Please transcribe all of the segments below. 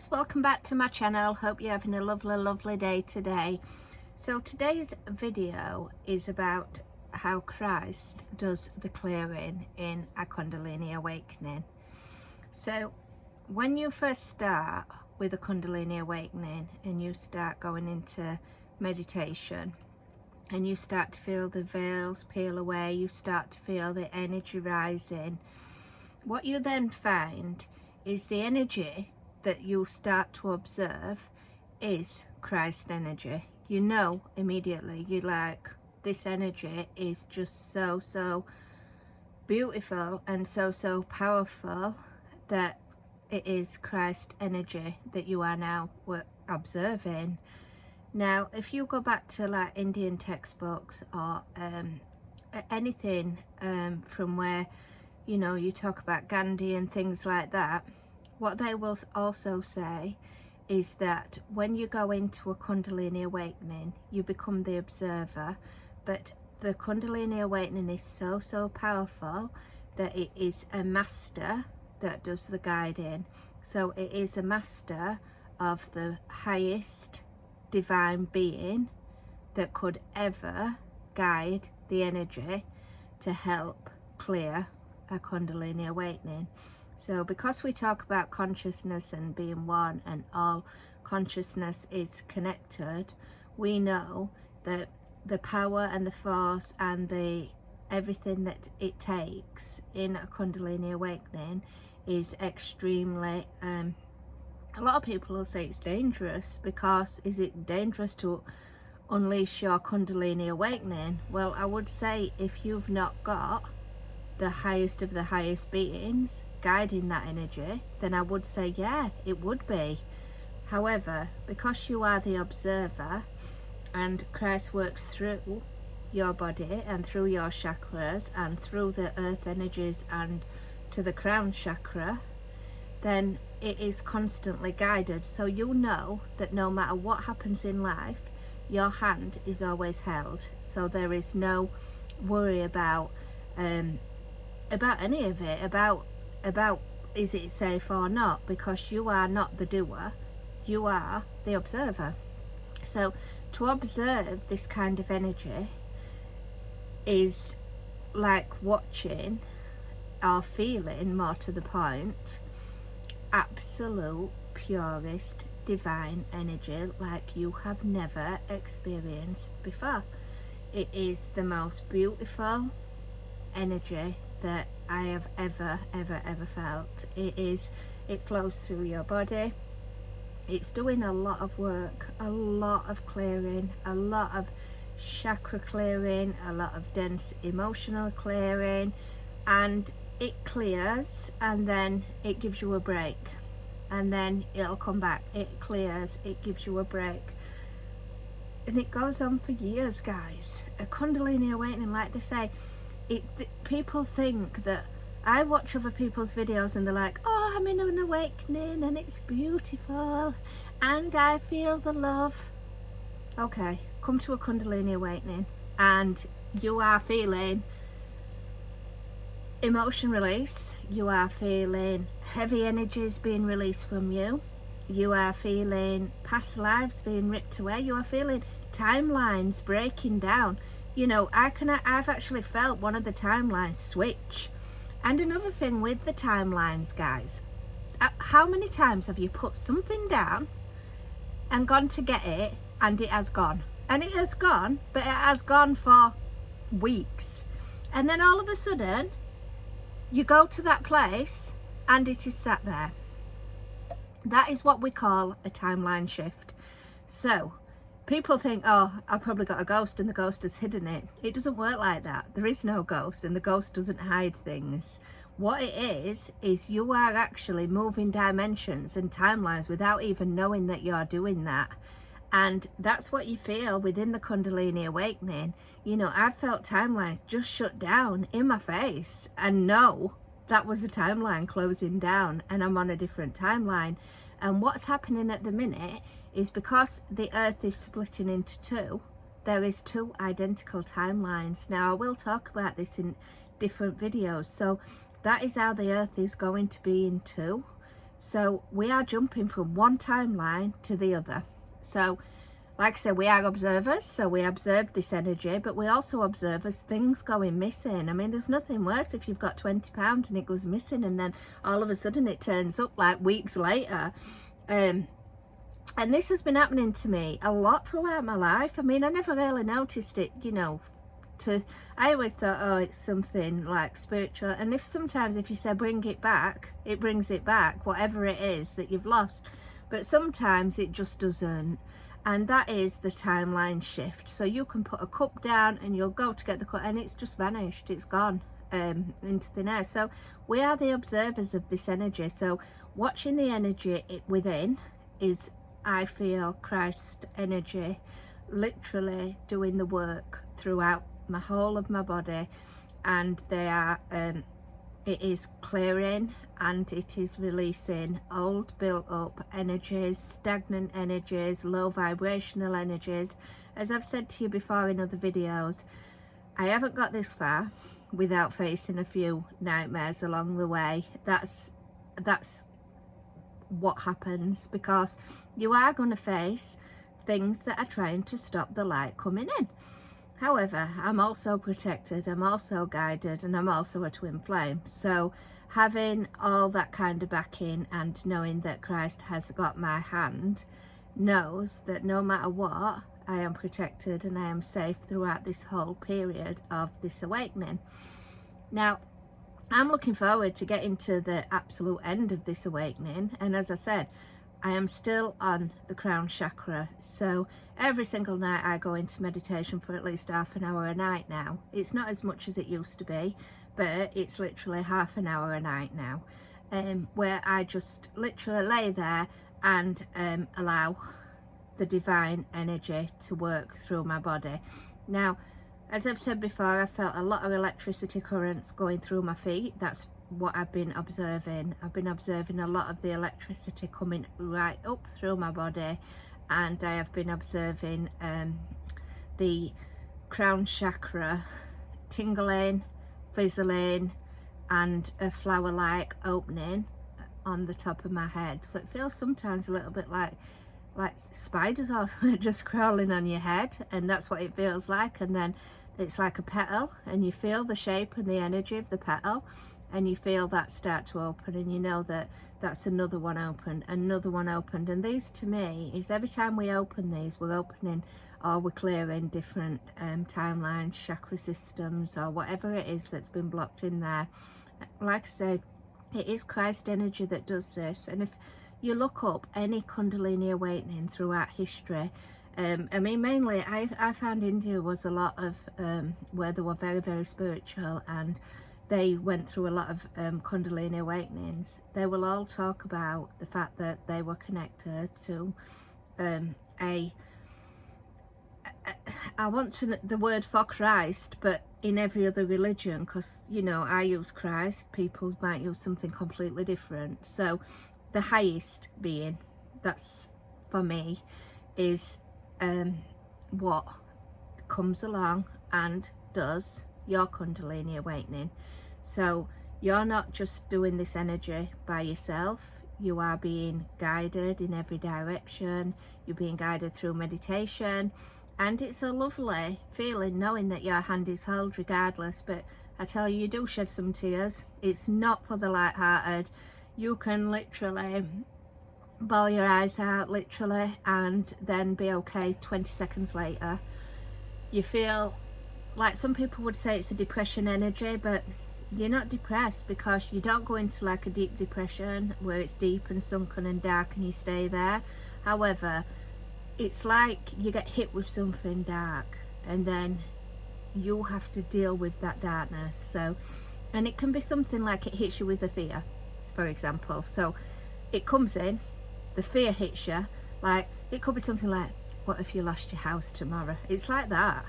guys, welcome back to my channel. Hope you're having a lovely day today. So today's video is about how Christ does the clearing in a kundalini awakening. So when you first start with a kundalini awakening and you start going into meditation and you start to feel the veils peel away, you start to feel the energy rising, what you then find is the energy that you start to observe is Christ energy. You know immediately, you're like, this energy is just so beautiful and so powerful that it is Christ energy that you are now observing. Now if you go back to like Indian textbooks or anything from where, you know, you talk about Gandhi and things like that, what they will also say is that when you go into a kundalini awakening, you become the observer, but the kundalini awakening is so powerful that it is a master that does the guiding. So it is a master of the highest divine being that could ever guide the energy to help clear a kundalini awakening. So because we talk about consciousness and being one and all consciousness is connected, we know that the power and the force and the everything that it takes in a kundalini awakening is extremely a lot of people will say it's dangerous, because is it dangerous to unleash your kundalini awakening? Well, I would say if you've not got the highest of the highest beings guiding that energy, then I would say yeah, it would be. However, because you are the observer and Christ works through your body and through your chakras and through the earth energies and to the crown chakra, then it is constantly guided. So you know that no matter what happens in life, your hand is always held. So there is no worry about any of it, about is it safe or not, because you are not the doer, you are the observer. So to observe this kind of energy is like watching or feeling, more to the point, absolute purest divine energy like you have never experienced before. It is the most beautiful energy that I have ever felt. It flows through your body. It's doing a lot of work, a lot of clearing, a lot of chakra clearing, a lot of dense emotional clearing, and it clears and then it gives you a break, and then it'll come back. It clears, it gives you a break, and it goes on for years, guys. A kundalini awakening, like they say, people think that, I watch other people's videos and they're like, oh, I'm in an awakening and it's beautiful and I feel the love. Okay, come to a kundalini awakening and you are feeling emotion release, you are feeling heavy energies being released from you, you are feeling past lives being ripped away, you are feeling timelines breaking down. You know, I've actually felt one of the timelines switch. And another thing with the timelines, guys, how many times have you put something down and gone to get it and it has gone? And it has gone, but it has gone for weeks. And then all of a sudden, you go to that place and it is sat there. That is what we call a timeline shift. So people think, oh, I probably got a ghost and the ghost has hidden it. It doesn't work like that. There is no ghost, and the ghost doesn't hide things. What it is you are actually moving dimensions and timelines without even knowing that you're doing that. And that's what you feel within the kundalini awakening. You know, I felt timelines just shut down in my face, and no, that was a timeline closing down and I'm on a different timeline. And what's happening at the minute is, because the earth is splitting into two, there is two identical timelines. Now I will talk about this in different videos. So that is how the earth is going to be in two. So we are jumping from one timeline to the other. So like I said, we are observers, so we observe this energy, but we also observe as things going missing. I mean, there's nothing worse if you've got £20 and it goes missing, and then all of a sudden it turns up like weeks later. And this has been happening to me a lot throughout my life. I mean, I never really noticed it, you know. I always thought, oh, it's something like spiritual, and sometimes if you say bring it back, it brings it back, whatever it is that you've lost. But sometimes it just doesn't. And that is the timeline shift. So you can put a cup down and you'll go to get the cup and it's just vanished, it's gone into thin air. So we are the observers of this energy. So watching the energy within is, I feel, Christ energy literally doing the work throughout my whole of my body, and they are it is clearing and it is releasing old built up energies, stagnant energies, low vibrational energies. As I've said to you before in other videos, I haven't got this far without facing a few nightmares along the way. That's what happens, because you are going to face things that are trying to stop the light coming in. However, I'm also protected, I'm also guided, and I'm also a twin flame. So having all that kind of backing and knowing that Christ has got my hand, knows that no matter what, I am protected and I am safe throughout this whole period of this awakening. Now, I'm looking forward to getting to the absolute end of this awakening, and as I said, I am still on the crown chakra, so every single night I go into meditation for at least half an hour a night now. It's not as much as it used to be, but it's literally half an hour a night now, where I just literally lay there and allow the divine energy to work through my body. Now, as I've said before, I felt a lot of electricity currents going through my feet. That's what I've been observing. I've been observing a lot of the electricity coming right up through my body, and I have been observing the crown chakra tingling, fizzling, and a flower-like opening on the top of my head. So it feels sometimes a little bit like spiders or something just crawling on your head, and that's what it feels like. And then it's like a petal, and you feel the shape and the energy of the petal, and you feel that start to open, and you know that that's another one opened, another one opened. And these, to me, is every time we open these, we're opening or we're clearing different timelines, chakra systems, or whatever it is that's been blocked in there. Like I said, it is Christ energy that does this. And if you look up any kundalini awakening throughout history, I mean, mainly I found India was a lot of where they were very, very spiritual, and they went through a lot of kundalini awakenings. They will all talk about the fact that they were connected to I want to the word for Christ, but in every other religion, because, you know, I use Christ, people might use something completely different. So the highest being, that's for me, is what comes along and does your kundalini awakening. So you're not just doing this energy by yourself, you are being guided in every direction, you're being guided through meditation, and it's a lovely feeling knowing that your hand is held regardless. But I tell you, you do shed some tears. It's not for the light-hearted. You can literally bawl your eyes out, literally, and then be okay 20 seconds later. You feel like, some people would say it's a depression energy, but you're not depressed, because you don't go into like a deep depression where it's deep and sunken and dark and you stay there. However, it's like you get hit with something dark and then you have to deal with that darkness. So, and it can be something like it hits you with a fear, for example. So it comes in, the fear hits you, like it could be something like, what if you lost your house tomorrow? It's like that.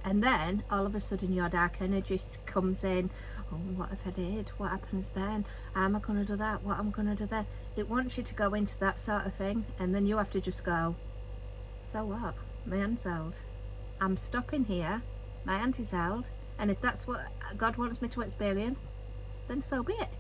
And then all of a sudden your dark energy comes in. Oh, what if I did? What happens then? How am I going to do that? What am I going to do then? It wants you to go into that sort of thing, and then you have to just go, so what? My hand's held. I'm stopping here. My hand is held. And if that's what God wants me to experience, then so be it.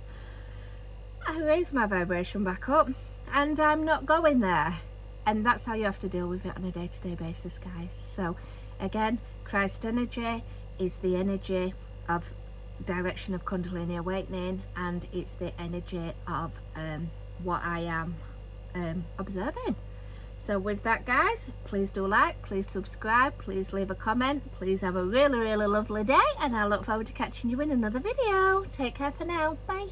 I raise my vibration back up and I'm not going there. And that's how you have to deal with it on a day-to-day basis, guys. So again, Christ energy is the energy of direction of Kundalini awakening, and it's the energy of what I am observing. So with that, guys, please do like, please subscribe, please leave a comment, please have a really, really lovely day, and I look forward to catching you in another video. Take care for now. Bye.